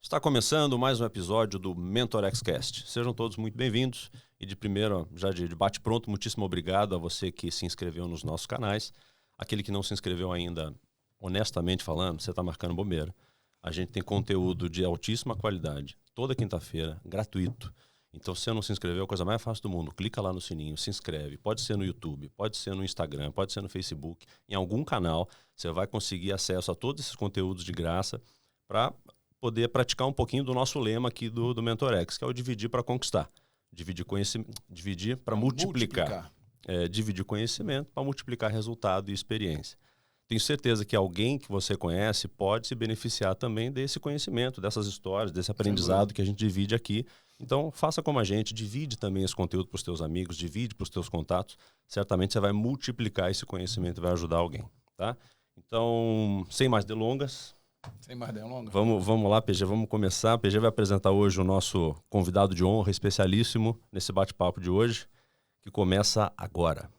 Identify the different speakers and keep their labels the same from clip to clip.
Speaker 1: Está começando mais um episódio do MentorXcast. Sejam todos muito bem-vindos e de primeiro, já de bate-pronto, muitíssimo obrigado a você que se inscreveu nos nossos canais. Aquele que não se inscreveu ainda, honestamente falando, você está marcando bobeira. A gente tem conteúdo de altíssima qualidade, toda quinta-feira, gratuito. Então, se você não se inscreveu, é a coisa mais fácil do mundo. Clica lá no sininho, se inscreve. Pode ser no YouTube, pode ser no Instagram, pode ser no Facebook. Em algum canal, você vai conseguir acesso a todos esses conteúdos de graça para poder praticar um pouquinho do nosso lema aqui do MentorX, que é o dividir para conquistar. Dividir conhecimento, dividir para multiplicar. Dividir conhecimento para multiplicar resultado e experiência. Tenho certeza que alguém que você conhece pode se beneficiar também desse conhecimento, dessas histórias, desse aprendizado que a gente divide aqui. Então, faça como a gente, divide também esse conteúdo para os teus amigos, divide para os teus contatos. Certamente você vai multiplicar esse conhecimento e vai ajudar alguém, tá? Então, sem mais delongas... Vamos lá, PG, vamos começar. PG vai apresentar hoje o nosso convidado de honra, especialíssimo nesse bate-papo de hoje, que começa agora.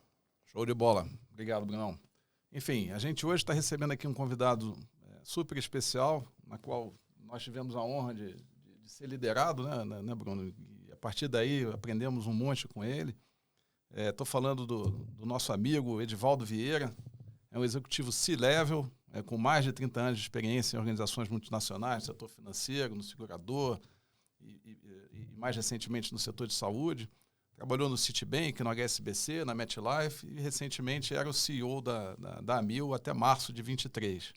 Speaker 2: Show de bola. Obrigado, Brunão. Enfim, a gente hoje está recebendo aqui um convidado super especial, na qual nós tivemos a honra de ser liderado, né, Bruno? E a partir daí aprendemos um monte com ele. Estou falando do nosso amigo Edivaldo Vieira, é um executivo C-Level, com mais de 30 anos de experiência em organizações multinacionais, no setor financeiro, no segurador e mais recentemente no setor de saúde. Trabalhou no Citibank, no HSBC, na MetLife e recentemente era o CEO da Amil até março de 23.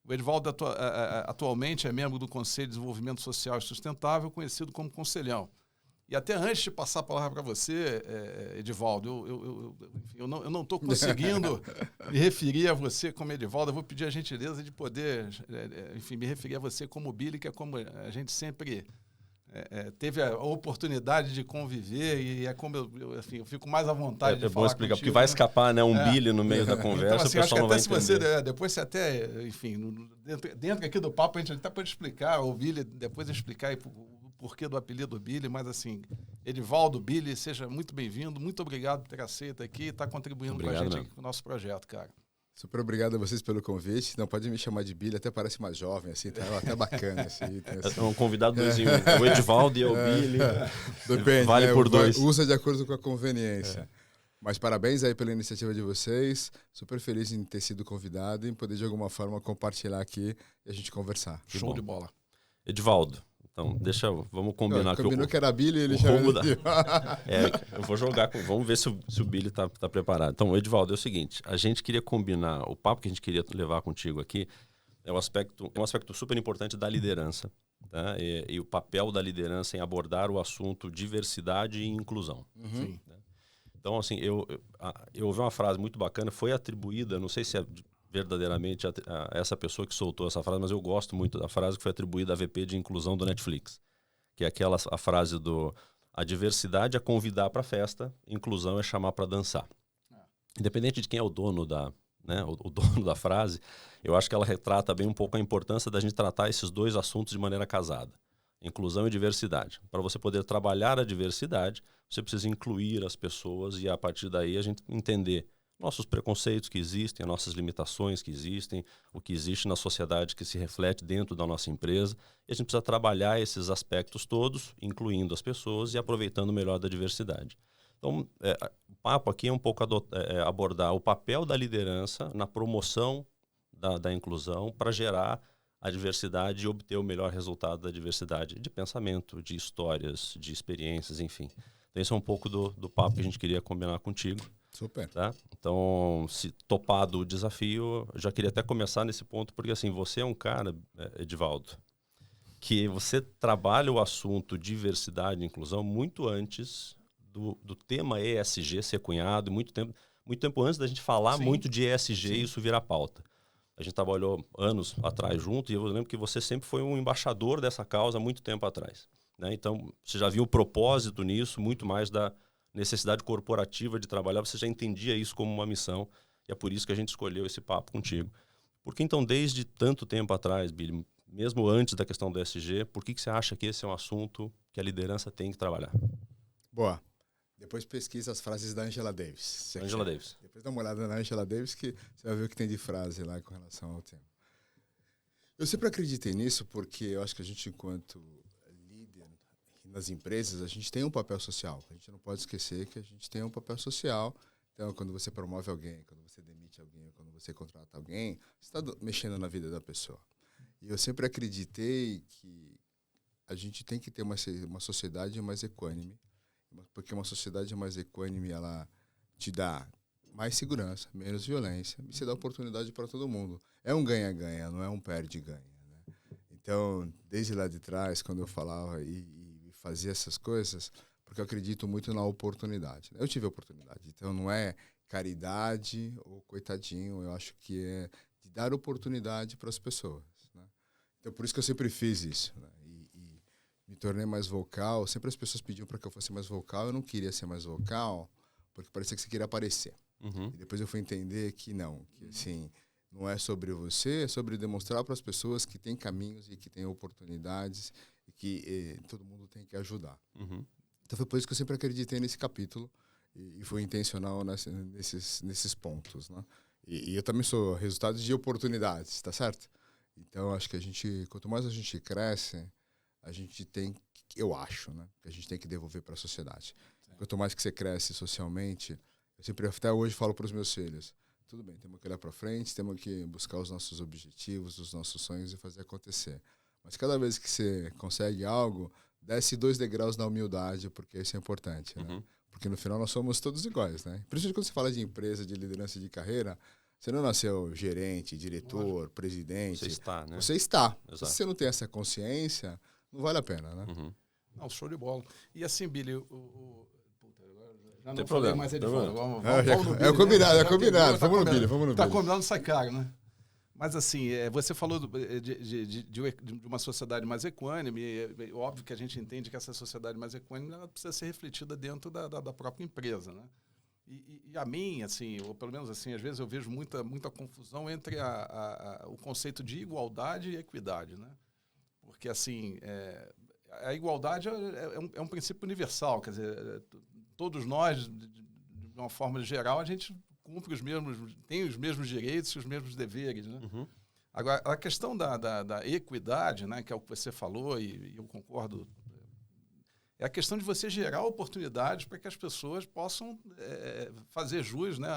Speaker 2: O Edivaldo atualmente é membro do Conselho de Desenvolvimento Social e Sustentável, conhecido como Conselhão. E até antes de passar a palavra para você, Edivaldo, eu não estou conseguindo me referir a você como Edivaldo. Eu vou pedir a gentileza de poder, me referir a você como Billy, que é como a gente sempre teve a oportunidade de conviver e é como eu fico mais à vontade de falar. É bom explicar,
Speaker 1: porque vai escapar, né, Billy no meio da conversa,
Speaker 2: então, assim,
Speaker 1: o pessoal não vai
Speaker 2: entender. Depois você até, dentro aqui do papo, a gente até pode explicar, o Billy depois explicar o porquê do apelido Billy, mas assim, Edivaldo, Billy, seja muito bem-vindo, muito obrigado por ter aceito aqui e estar contribuindo com a gente aqui com o nosso projeto, cara.
Speaker 3: Super obrigado a vocês pelo convite. Não pode me chamar de Billy, até parece mais jovem, assim, tá até bacana. Assim,
Speaker 1: É um convidado doisinho. O Edivaldo e o Billy.
Speaker 3: Depende,
Speaker 1: vale por dois.
Speaker 3: Usa de acordo com a conveniência. Mas parabéns aí pela iniciativa de vocês. Super feliz em ter sido convidado e em poder de alguma forma compartilhar aqui e a gente conversar.
Speaker 2: Show de bola.
Speaker 1: Edivaldo. Então, vamos combinar aqui.
Speaker 3: Combinou que era Billy, ele já...
Speaker 1: Eu vou jogar, vamos ver se o Billy tá preparado. Então, Edivaldo, é o seguinte, a gente queria combinar, o papo que a gente queria levar contigo aqui é um aspecto super importante da liderança, tá? E o papel da liderança em abordar o assunto diversidade e inclusão.
Speaker 2: Sim.
Speaker 1: Né? Então, assim, eu ouvi uma frase muito bacana, foi atribuída, não sei se é verdadeiramente a essa pessoa que soltou essa frase, mas eu gosto muito da frase que foi atribuída à VP de inclusão do Netflix, que é a frase a diversidade é convidar para a festa, inclusão é chamar para dançar. Independente de quem é o dono o dono da frase, eu acho que ela retrata bem um pouco a importância da gente tratar esses dois assuntos de maneira casada, inclusão e diversidade. Para você poder trabalhar a diversidade, você precisa incluir as pessoas e a partir daí a gente entender nossos preconceitos que existem, as nossas limitações que existem, o que existe na sociedade que se reflete dentro da nossa empresa. E a gente precisa trabalhar esses aspectos todos, incluindo as pessoas e aproveitando o melhor da diversidade. Então, o papo aqui é um pouco abordar o papel da liderança na promoção da inclusão para gerar a diversidade e obter o melhor resultado da diversidade de pensamento, de histórias, de experiências, enfim. Então, esse é um pouco do papo que a gente queria combinar contigo.
Speaker 3: Super.
Speaker 1: Tá? Então, se topado o desafio, eu já queria até começar nesse ponto, porque assim, você é um cara, Edivaldo, que você trabalha o assunto diversidade e inclusão muito antes do tema ESG ser cunhado, muito tempo antes da gente falar muito de ESG e isso virar pauta. A gente trabalhou anos atrás junto e eu lembro que você sempre foi um embaixador dessa causa há muito tempo atrás. Né? Então, você já viu o propósito nisso, muito mais da necessidade corporativa de trabalhar, você já entendia isso como uma missão e é por isso que a gente escolheu esse papo contigo. Por que então, desde tanto tempo atrás, Billy, mesmo antes da questão do ESG, por que você acha que esse é um assunto que a liderança tem que trabalhar?
Speaker 3: Boa. Depois pesquisa as frases da Angela Davis.
Speaker 1: Angela Davis.
Speaker 3: Depois dá uma olhada na Angela Davis que você vai ver o que tem de frase lá com relação ao tema. Eu sempre acreditei nisso porque eu acho que a gente, enquanto líder nas empresas, a gente tem um papel social. A gente não pode esquecer que a gente tem um papel social. Então, quando você promove alguém, quando você demite alguém, quando você contrata alguém, você está mexendo na vida da pessoa. E eu sempre acreditei que a gente tem que ter uma sociedade mais equânime, porque uma sociedade mais equânime, ela te dá mais segurança, menos violência, e você dá oportunidade para todo mundo. É um ganha-ganha, não é um perde-ganha. Né? Então, desde lá de trás, quando eu falava e fazia essas coisas, porque eu acredito muito na oportunidade. Eu tive a oportunidade, então não é caridade ou coitadinho, eu acho que é de dar oportunidade para as pessoas. Né? Então, por isso que eu sempre fiz isso. Né? E me tornei mais vocal. Sempre as pessoas pediam para que eu fosse mais vocal, eu não queria ser mais vocal, porque parecia que você queria aparecer.
Speaker 1: Uhum.
Speaker 3: E depois eu fui entender que não, que assim, não é sobre você, é sobre demonstrar para as pessoas que tem caminhos e que tem oportunidades e que todo mundo tem que ajudar.
Speaker 1: Uhum.
Speaker 3: Então foi por isso que eu sempre acreditei nesse capítulo e fui intencional nesses pontos, né? E eu também sou resultado de oportunidades, tá certo? Então acho que quanto mais a gente cresce, a gente tem, eu acho, né, que a gente tem que devolver para a sociedade. Quanto mais que você cresce socialmente, eu sempre até hoje falo para os meus filhos, tudo bem, temos que olhar para frente, temos que buscar os nossos objetivos, os nossos sonhos e fazer acontecer. Mas cada vez que você consegue algo, desce 2 degraus na humildade, porque isso é importante, né?
Speaker 1: Uhum.
Speaker 3: Porque no final nós somos todos iguais, né? Principalmente quando você fala de empresa, de liderança de carreira, você não nasceu gerente, diretor, presidente.
Speaker 1: Você está, né?
Speaker 3: Você está.
Speaker 1: Exato.
Speaker 3: Se você não tem essa consciência, não vale a pena, né?
Speaker 1: Uhum.
Speaker 2: Não, show de bola. E assim, Billy, já
Speaker 1: Tem
Speaker 2: não falei
Speaker 1: problema,
Speaker 2: mais é de
Speaker 1: tem
Speaker 2: fora.
Speaker 1: problema.
Speaker 2: Vamos no Billy,
Speaker 3: É combinado,
Speaker 2: né?
Speaker 3: é combinado.
Speaker 2: Tá
Speaker 3: Vamos no
Speaker 2: combinado.
Speaker 3: Billy, vamos no
Speaker 2: Tá
Speaker 3: Billy.
Speaker 2: combinado, sai caro, né? Mas assim, você falou de uma sociedade mais equânime, e óbvio que a gente entende que essa sociedade mais equânime ela precisa ser refletida dentro da própria empresa, né? E a mim, assim, ou pelo menos assim, às vezes eu vejo muita confusão entre o conceito de igualdade e equidade, né? Porque, assim, a igualdade é um princípio universal, quer dizer, todos nós, de uma forma geral, a gente cumpre tem os mesmos direitos e os mesmos deveres, né?
Speaker 1: Uhum.
Speaker 2: Agora, a questão da equidade, né, que é o que você falou, e eu concordo, é a questão de você gerar oportunidades para que as pessoas possam fazer jus, né,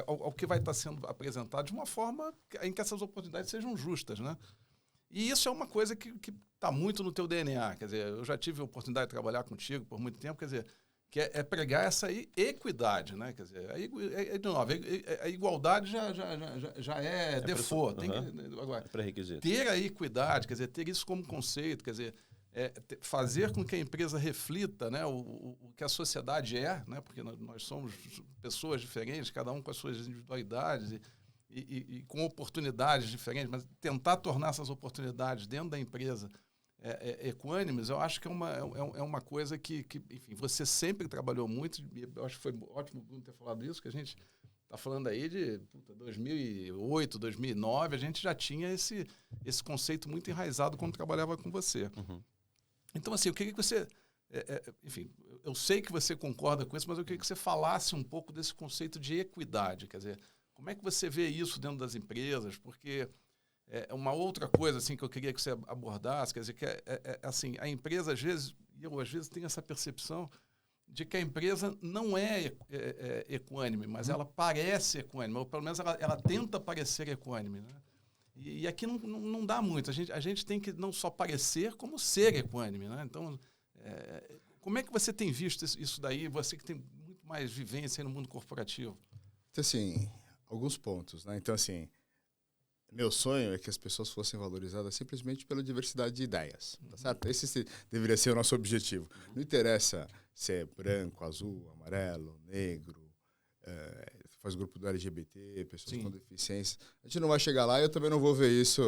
Speaker 2: ao que vai estar sendo apresentado de uma forma em que essas oportunidades sejam justas, né? E isso é uma coisa que está muito no teu DNA. Quer dizer, eu já tive a oportunidade de trabalhar contigo por muito tempo, quer dizer, que é pregar essa equidade, né? Quer dizer, de novo, a igualdade já é default. Agora,
Speaker 1: é pré-requisito.
Speaker 2: Ter a equidade, quer dizer, ter isso como conceito, quer dizer, fazer com que a empresa reflita, né, o que a sociedade é, né? Porque nós somos pessoas diferentes, cada um com as suas individualidades e com oportunidades diferentes, mas tentar tornar essas oportunidades dentro da empresa equânimes, eu acho que é uma coisa que, enfim, você sempre trabalhou muito, e eu acho que foi ótimo o Bruno ter falado isso, que a gente está falando aí de 2008, 2009, a gente já tinha esse conceito muito enraizado quando trabalhava com você.
Speaker 1: Uhum.
Speaker 2: Então, assim, eu queria que você... enfim, eu sei que você concorda com isso, mas eu queria que você falasse um pouco desse conceito de equidade, quer dizer, como é que você vê isso dentro das empresas? Porque é uma outra coisa assim, que eu queria que você abordasse, quer dizer, que assim, a empresa, às vezes, e eu às vezes tenho essa percepção de que a empresa não é equânime, mas ela parece equânime, ou pelo menos ela tenta parecer equânime, né? E aqui não dá muito, a gente tem que não só parecer, como ser equânime, né? Então, como é que você tem visto isso daí, você que tem muito mais vivência no mundo corporativo?
Speaker 3: Então, assim, alguns pontos, né? Então, assim, meu sonho é que as pessoas fossem valorizadas simplesmente pela diversidade de ideias, tá certo? Esse deveria ser o nosso objetivo. Não interessa se é branco, azul, amarelo, negro, faz grupo do LGBT, pessoas
Speaker 2: Sim.
Speaker 3: com deficiência. A gente não vai chegar lá e eu também não vou ver isso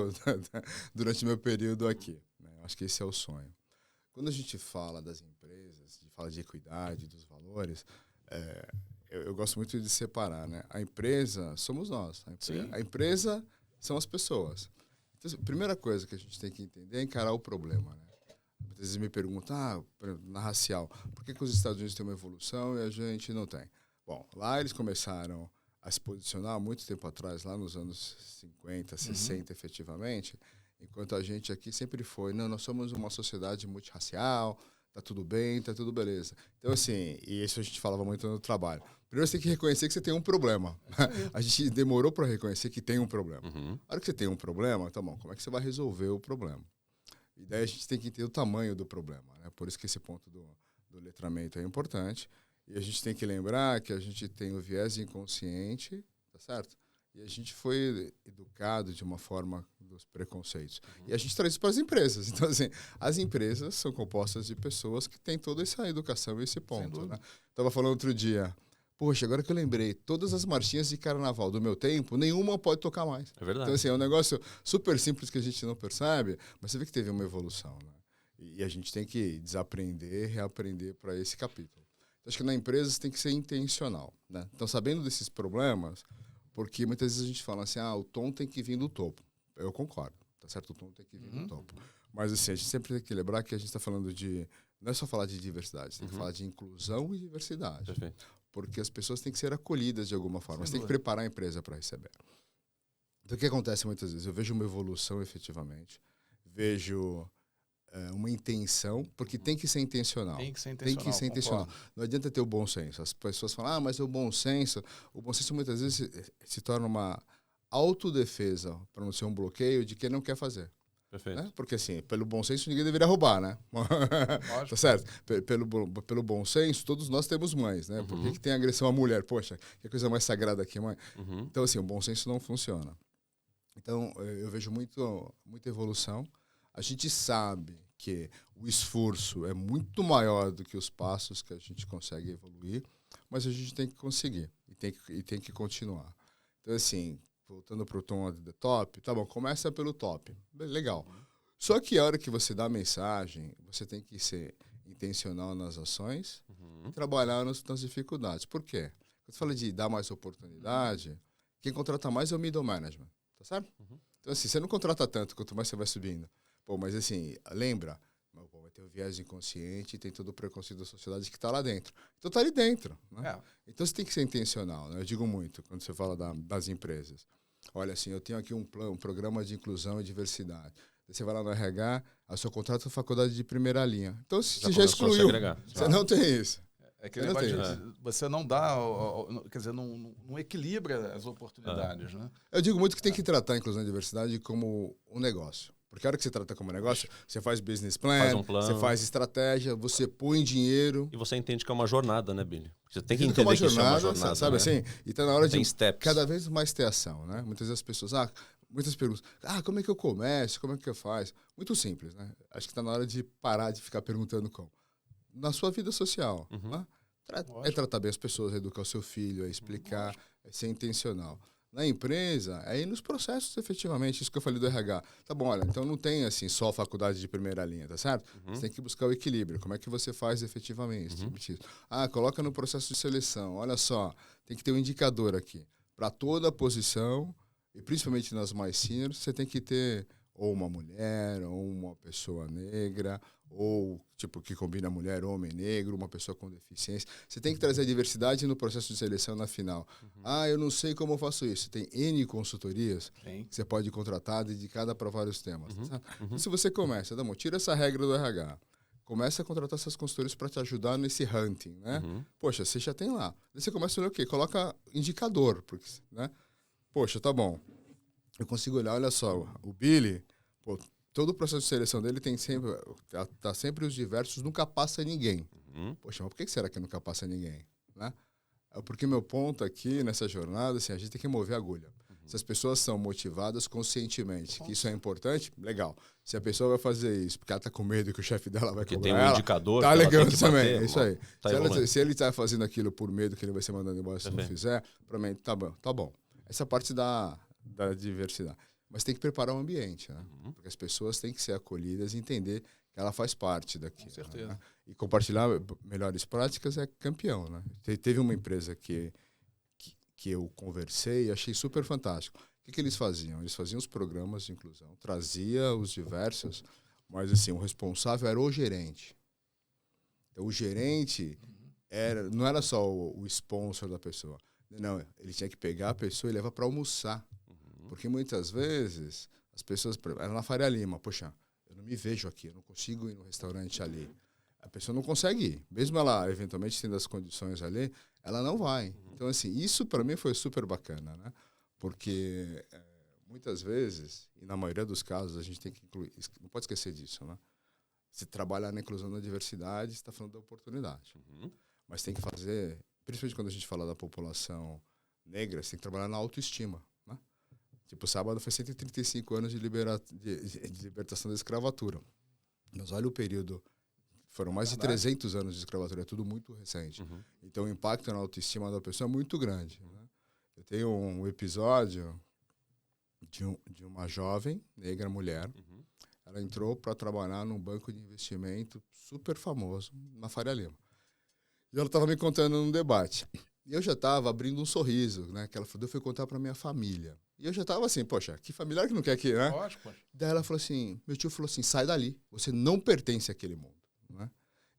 Speaker 3: durante meu período aqui, né? Acho que esse é o sonho. Quando a gente fala das empresas, fala de equidade, dos valores, eu gosto muito de separar, né? A empresa somos nós. A empresa são as pessoas. Então, a primeira coisa que a gente tem que entender é encarar o problema, né? Às vezes me perguntam, na racial, por que os Estados Unidos têm uma evolução e a gente não tem? Bom, lá eles começaram a se posicionar muito tempo atrás, lá nos anos 50, 60, efetivamente, enquanto a gente aqui sempre foi, não, nós somos uma sociedade multirracial, tá tudo bem, tá tudo beleza. Então, assim, e isso a gente falava muito no trabalho. Primeiro você tem que reconhecer que você tem um problema. A gente demorou para reconhecer que tem um problema. A hora que você tem um problema, tá bom, como é que você vai resolver o problema? E daí a gente tem que entender o tamanho do problema, né? Por isso que esse ponto do letramento é importante. E a gente tem que lembrar que a gente tem o viés inconsciente, tá certo? E a gente foi educado de uma forma dos preconceitos. E a gente traz isso para as empresas. Então, assim, as empresas são compostas de pessoas que têm toda essa educação e esse ponto, né? Estava falando outro dia, poxa, agora que eu lembrei, todas as marchinhas de carnaval do meu tempo, nenhuma pode tocar mais.
Speaker 1: É verdade.
Speaker 3: Então, assim, é um negócio super simples que a gente não percebe, mas você vê que teve uma evolução, né? E a gente tem que desaprender, reaprender para esse capítulo. Então, acho que na empresa você tem que ser intencional, né? Então, sabendo desses problemas, porque muitas vezes a gente fala assim, o tom tem que vir do topo. Eu concordo, tá certo? O tom tem que vir do topo. Mas, assim, a gente sempre tem que lembrar que a gente está falando de... Não é só falar de diversidade, tem que falar de inclusão e diversidade.
Speaker 1: Perfeito.
Speaker 3: Porque as pessoas têm que ser acolhidas de alguma forma. Você tem que preparar a empresa para receber. Então, o que acontece muitas vezes? Eu vejo uma evolução, efetivamente. Vejo uma intenção, porque tem que ser intencional.
Speaker 2: Tem que ser intencional.
Speaker 3: Tem que ser intencional. Não adianta ter o bom senso. As pessoas falam, mas o bom senso muitas vezes se torna uma autodefesa, para não ser um bloqueio de quem não quer fazer.
Speaker 1: Perfeito.
Speaker 3: Né? Porque, assim, pelo bom senso, ninguém deveria roubar, né? Tá certo? Pelo bom senso, todos nós temos mães, né? Por que tem agressão à mulher? Poxa, que coisa mais sagrada aqui, mãe. Então, assim, o bom senso não funciona. Então, eu vejo muita evolução. A gente sabe que o esforço é muito maior do que os passos que a gente consegue evoluir, mas a gente tem que conseguir e tem que continuar. Então, assim, voltando para o tom do top, tá bom, começa pelo top. Legal. Só que a hora que você dá a mensagem, você tem que ser intencional nas ações e trabalhar nas dificuldades. Por quê? Quando você fala de dar mais oportunidade, quem contrata mais é o middle management, tá certo? Então, assim, você não contrata tanto quanto mais você vai subindo. Pô, mas assim, lembra, vai ter o viés inconsciente, tem todo o preconceito da sociedade que está lá dentro. Então está ali dentro, né? Então você tem que ser intencional, né? Eu digo muito quando você fala das empresas. Olha, assim, eu tenho aqui um programa de inclusão e diversidade. Você vai lá no RH, a seu contrato é faculdade de primeira linha. Então você já excluiu. Você não tem isso.
Speaker 2: É que você não dá, quer dizer, não equilibra as oportunidades, né?
Speaker 3: Eu digo muito que tem que tratar a inclusão e diversidade como um negócio. Porque a hora que você trata como negócio, você faz business plan,
Speaker 1: faz um plano,
Speaker 3: você faz estratégia, você põe dinheiro.
Speaker 1: E você entende que é uma jornada, né, Billy? Você tem que
Speaker 3: entender
Speaker 1: que isso é uma jornada,
Speaker 3: sabe,
Speaker 1: né?
Speaker 3: assim? E tá na hora de
Speaker 1: steps.
Speaker 3: Cada vez mais ter ação, né? Muitas vezes as pessoas, muitas perguntas, como é que eu começo? Como é que eu faço? Muito simples, né? Acho que tá na hora de parar de ficar perguntando como. Na sua vida social, né? É tratar bem as pessoas, é educar o seu filho, é explicar, é ser intencional. Na empresa, é ir nos processos, efetivamente, isso que eu falei do RH. Tá bom, olha, então não tem, assim, só faculdade de primeira linha, tá certo? Você tem que buscar o equilíbrio. Como é que você faz efetivamente? Coloca no processo de seleção. Olha só, tem que ter um indicador aqui. Para toda posição, e principalmente nas mais seniors, você tem que ter ou uma mulher, ou uma pessoa negra, ou, tipo, que combina mulher, homem, negro, uma pessoa com deficiência. Você tem que trazer a diversidade no processo de seleção na final. Eu não sei como eu faço isso. Tem N consultorias que você pode contratar dedicada para vários temas. Tá? Se você começa, tira essa regra do RH. Começa a contratar essas consultorias para te ajudar nesse hunting, né? Poxa, você já tem lá. Daí você começa a olhar o quê? Coloca indicador, porque, né? Poxa, tá bom. Eu consigo olhar, olha só, o Billy, todo o processo de seleção dele tem sempre, tá sempre os diversos, nunca passa ninguém. Poxa, mas por que será que nunca passa ninguém? Né? Porque meu ponto aqui nessa jornada, assim, a gente tem que mover a agulha. Se as pessoas são motivadas conscientemente, que isso é importante, legal. Se a pessoa vai fazer isso porque ela está com medo que o chefe dela vai cobrar ela,
Speaker 1: indicador,
Speaker 3: tá legal também,
Speaker 1: bater,
Speaker 3: é isso aí.
Speaker 1: Tá
Speaker 3: se ele está fazendo aquilo por medo que ele vai ser mandado embora se não fizer, para mim, tá bom. Essa parte da diversidade. Mas tem que preparar o ambiente, né? Porque as pessoas têm que ser acolhidas e entender que ela faz parte daquilo.
Speaker 2: Com certeza.
Speaker 3: Né? E compartilhar melhores práticas é campeão, né? Teve uma empresa que eu conversei e achei super fantástico. O que eles faziam? Eles faziam os programas de inclusão, trazia os diversos, mas assim, o responsável era o gerente. Então, o gerente não era só o sponsor da pessoa. Não, ele tinha que pegar a pessoa e levar para almoçar. Porque muitas vezes as pessoas, ela na Faria Lima, poxa, eu não me vejo aqui, eu não consigo ir no restaurante ali. A pessoa não consegue ir. Mesmo ela, eventualmente, tendo as condições ali, ela não vai. Então, assim, isso para mim foi super bacana, né? Porque muitas vezes, e na maioria dos casos, a gente tem que incluir, não pode esquecer disso, né? Se trabalhar na inclusão da diversidade, você está falando da oportunidade. Mas tem que fazer, principalmente quando a gente fala da população negra, você tem que trabalhar na autoestima, né? Tipo, sábado foi 135 anos de libertação da escravatura. Mas olha o período, foram mais de 300 anos de escravatura, é tudo muito recente. Então o impacto na autoestima da pessoa é muito grande, né? Eu tenho um episódio de uma jovem negra, mulher. Ela entrou para trabalhar num banco de investimento super famoso na Faria Lima. E ela estava me contando num debate. E eu já estava abrindo um sorriso, né? Que ela falou, eu fui contar para minha família. E eu já estava assim, poxa, que familiar que não quer que, né?
Speaker 2: Lógico.
Speaker 3: Daí ela falou assim, meu tio falou assim, sai dali, você não pertence àquele mundo, né?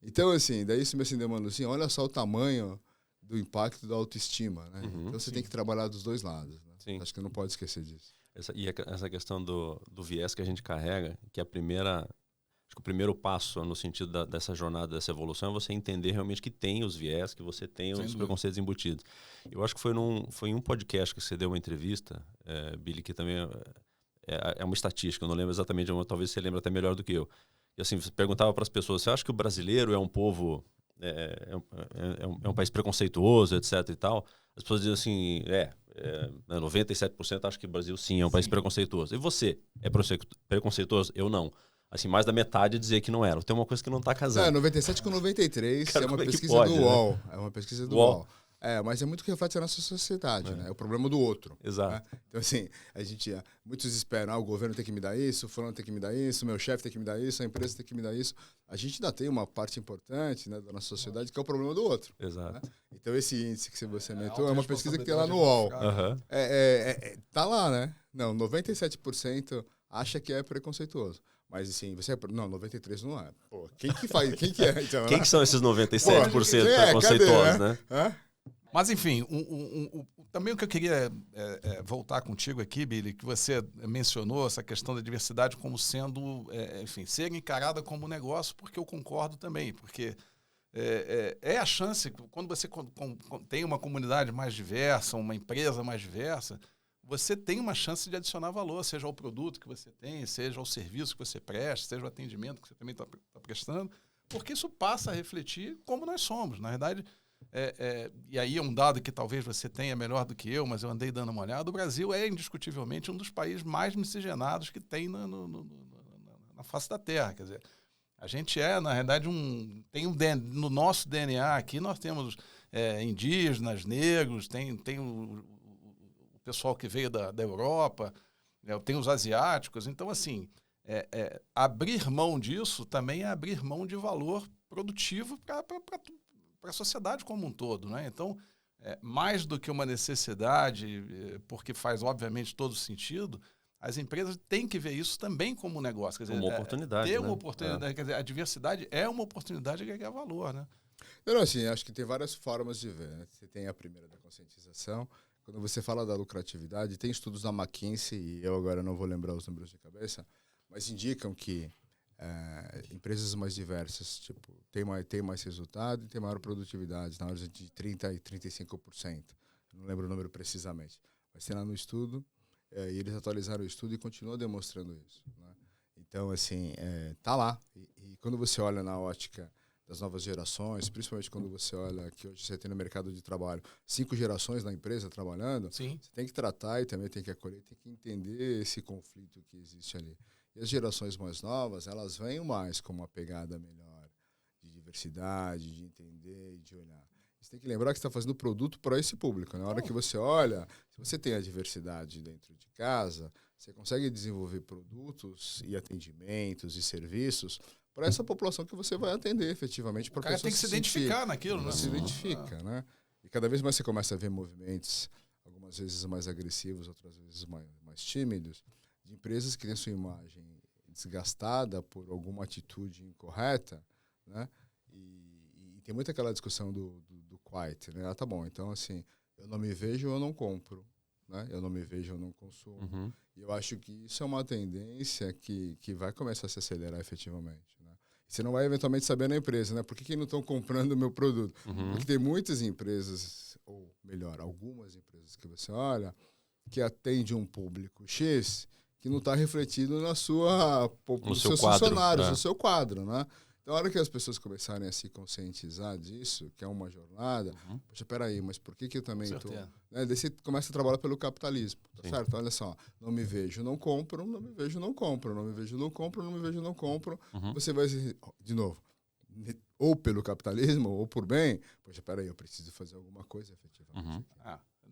Speaker 3: Então, assim, daí isso me acendeu uma luz, assim, olha só o tamanho do impacto da autoestima, né? Então você tem que trabalhar dos dois lados, né?
Speaker 1: Sim.
Speaker 3: Acho que não pode esquecer disso.
Speaker 1: Essa questão do viés que a gente carrega, que acho que o primeiro passo no sentido dessa jornada, dessa evolução, é você entender realmente que tem os viés, que você tem os preconceitos embutidos. Eu acho que foi em um podcast que você deu uma entrevista, Billy, que também é uma estatística, eu não lembro exatamente, talvez você lembre até melhor do que eu. E assim, você perguntava para as pessoas, você acha que o brasileiro é um povo, é um país preconceituoso, etc e tal? As pessoas dizem assim, 97% acho que o Brasil sim é um país preconceituoso. E você, é preconceituoso? Eu não. Assim, mais da metade dizer que não era. Tem uma coisa que não está casando.
Speaker 3: 97 com 93,
Speaker 1: Cara,
Speaker 3: é uma pesquisa
Speaker 1: pode,
Speaker 3: do
Speaker 1: né?
Speaker 3: UOL. É uma pesquisa do UOL. Mas é muito que reflete a nossa sociedade, né? É o problema do outro.
Speaker 1: Exato.
Speaker 3: Né? Então, assim, muitos esperam, o governo tem que me dar isso, o fulano tem que me dar isso, o meu chefe tem que me dar isso, a empresa tem que me dar isso. A gente ainda tem uma parte importante, né, da nossa sociedade que é o problema do outro.
Speaker 1: Exato.
Speaker 3: Né? Então, esse índice que você mentou é uma pesquisa que tem lá no UOL. Tá lá, né? Não, 97% acha que é preconceituoso. Mas, assim, não, 93 não é. Pô, quem que faz? Quem que é? Então,
Speaker 1: quem que são esses 97% preconceituosos,
Speaker 3: cadê,
Speaker 1: né?
Speaker 2: Mas, enfim, também o que eu queria voltar contigo aqui, Billy, que você mencionou essa questão da diversidade como sendo, enfim, ser encarada como negócio, porque eu concordo também, porque é a chance, quando você tem uma comunidade mais diversa, uma empresa mais diversa, você tem uma chance de adicionar valor, seja ao produto que você tem, seja ao serviço que você presta, seja ao atendimento que você também está prestando, porque isso passa a refletir como nós somos. Na verdade, e aí é um dado que talvez você tenha melhor do que eu, mas eu andei dando uma olhada, o Brasil é indiscutivelmente um dos países mais miscigenados que tem na face da Terra. Quer dizer, a gente na realidade, no nosso DNA aqui, nós temos indígenas, negros, tem o pessoal que veio da Europa, tem os asiáticos. Então, assim, abrir mão disso também é abrir mão de valor produtivo para a sociedade como um todo, né? Então, mais do que uma necessidade, porque faz, obviamente, todo sentido, as empresas têm que ver isso também como um negócio. Quer dizer,
Speaker 1: uma oportunidade,
Speaker 2: ter
Speaker 1: né?
Speaker 2: uma oportunidade. Quer dizer, a diversidade é uma oportunidade de agregar valor, né?
Speaker 3: Não, assim, acho que tem várias formas de ver, né? Você tem a primeira da conscientização. Quando você fala da lucratividade, tem estudos da McKinsey, e eu agora não vou lembrar os números de cabeça, mas indicam que empresas mais diversas tipo, têm mais resultado e têm maior produtividade, na ordem de 30% e 35%. Não lembro o número precisamente. Mas tem lá no estudo, e eles atualizaram o estudo e continuam demonstrando isso. Né? Então, assim, tá lá. E quando você olha na ótica das novas gerações, principalmente quando você olha que hoje você tem no mercado de trabalho 5 gerações na empresa trabalhando,
Speaker 2: Sim.
Speaker 3: Você tem que tratar e também tem que acolher, tem que entender esse conflito que existe ali. E as gerações mais novas, elas vêm mais com uma pegada melhor de diversidade, de entender e de olhar. Você tem que lembrar que você está fazendo produto para esse público. Na hora que você olha, se você tem a diversidade dentro de casa, você consegue desenvolver produtos e atendimentos e serviços para essa população que você vai atender efetivamente.
Speaker 2: O cara tem que se identificar naquilo, né?
Speaker 3: Se identifica, né? E cada vez mais você começa a ver movimentos, algumas vezes mais agressivos, outras vezes mais tímidos, de empresas que têm sua imagem desgastada por alguma atitude incorreta, né? E tem muita aquela discussão do quiet, né? Tá bom, então assim, eu não me vejo, eu não compro. Né? Eu não me vejo, eu não consumo.
Speaker 1: Uhum.
Speaker 3: E eu acho que isso é uma tendência que vai começar a se acelerar efetivamente. Né? Você não vai eventualmente saber na empresa, né? Por que não estão comprando o meu produto?
Speaker 1: Uhum.
Speaker 3: Porque tem muitas empresas, ou melhor, algumas empresas que você olha, que atende um público X que não está refletido nos seus
Speaker 1: quadro,
Speaker 3: funcionários, no seu quadro, né? Então, a hora que as pessoas começarem a se conscientizar disso, que é uma jornada, poxa, peraí, mas por que eu também estou... Né? Daí você começa a trabalhar pelo capitalismo, tá certo? Olha só, não me vejo, não compro, não me vejo, não compro, não me vejo, não compro, não me vejo, não compro. Você vai, de novo, ou pelo capitalismo, ou por bem, poxa, peraí, eu preciso fazer alguma coisa efetivamente.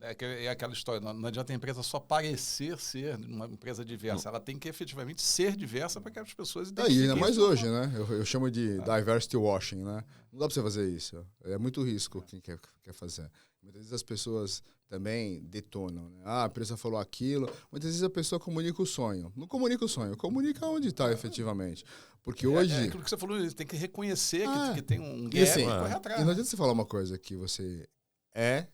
Speaker 2: É aquela história, não adianta a empresa só parecer ser uma empresa diversa, ela tem que efetivamente ser diversa para que as pessoas identifiquem.
Speaker 3: Ainda mais hoje, né? Eu chamo de diversity washing, né? Não dá para você fazer isso. É muito risco quem quer fazer. Muitas vezes as pessoas também detonam, né? Ah, a empresa falou aquilo. Muitas vezes a pessoa comunica o sonho. Não comunica o sonho, comunica onde está efetivamente. Porque hoje...
Speaker 2: É aquilo que você falou, tem que reconhecer que tem um gap
Speaker 3: e assim,
Speaker 2: e correr atrás.
Speaker 3: E não adianta você falar uma coisa que você é,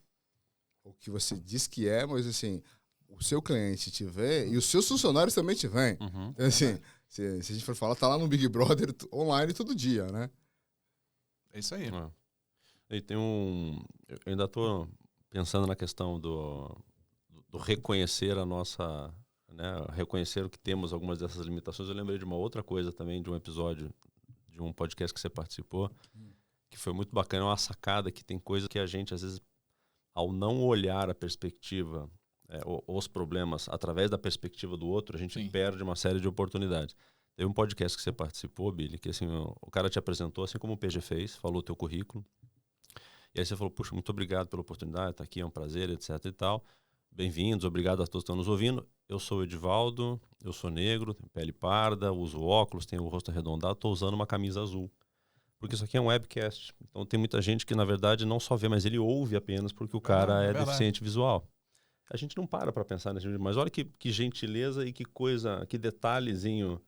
Speaker 3: ou que você diz que é, mas assim, o seu cliente te vê e os seus funcionários também te veem. Então, assim, se a gente for falar, tá lá no Big Brother online todo dia, né?
Speaker 2: É isso aí.
Speaker 1: E tem eu ainda estou pensando na questão do reconhecer a nossa... Né, reconhecer o que temos, algumas dessas limitações. Eu lembrei de uma outra coisa também, de um episódio de um podcast que você participou, que foi muito bacana, uma sacada, que tem coisa que a gente, às vezes, ao não olhar a perspectiva, os problemas, através da perspectiva do outro, a gente perde uma série de oportunidades. Teve um podcast que você participou, Billy, que assim, o cara te apresentou, assim como o PG fez, falou o teu currículo, e aí você falou, puxa, muito obrigado pela oportunidade, tá aqui, é um prazer, etc e tal. Bem-vindos, obrigado a todos que estão nos ouvindo. Eu sou o Edivaldo, eu sou negro, tenho pele parda, uso óculos, tenho o rosto arredondado, estou usando uma camisa azul. Porque isso aqui é um webcast. Então tem muita gente que, na verdade, não só vê, mas ele ouve apenas porque o cara é deficiente visual. A gente não para pensar nesse tipo, mas olha que gentileza e que coisa, que detalhezinho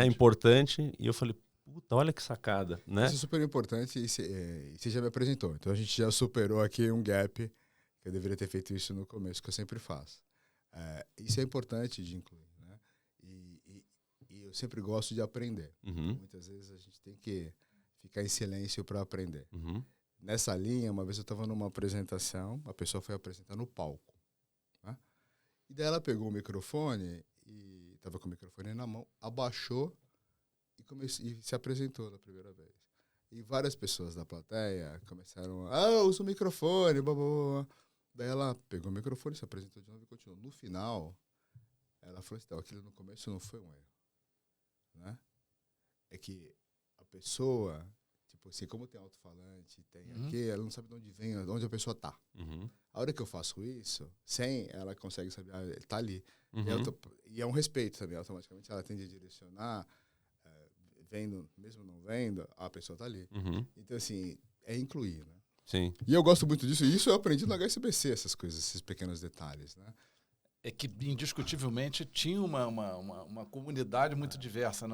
Speaker 1: importante. E eu falei, puta, olha que sacada, né?
Speaker 3: Isso é super importante e você já me apresentou. Então a gente já superou aqui um gap, que eu deveria ter feito isso no começo, que eu sempre faço. Isso é importante de incluir, né? E eu sempre gosto de aprender. Muitas vezes a gente tem que ficar em silêncio para aprender. Nessa linha, uma vez eu estava numa apresentação, a pessoa foi apresentar no palco. Né? E daí ela pegou o microfone, e estava com o microfone na mão, abaixou e se apresentou da primeira vez. E várias pessoas da plateia começaram usa o microfone, blá, blá, blá. Daí ela pegou o microfone, se apresentou de novo e continuou. No final, ela falou assim, aquilo no começo não foi um erro. Né? É que a pessoa, tipo assim, como tem alto-falante, tem aqui, ela não sabe de onde vem, onde a pessoa tá. A hora que eu faço isso, sem ela consegue saber, ele tá ali. E é um respeito também, automaticamente ela tende a direcionar, vendo, mesmo não vendo, a pessoa tá ali. Então, assim, é incluir, né?
Speaker 1: Sim.
Speaker 3: E eu gosto muito disso, e isso eu aprendi no HSBC, essas coisas, esses pequenos detalhes, né?
Speaker 2: É que, indiscutivelmente, tinha uma comunidade muito diversa,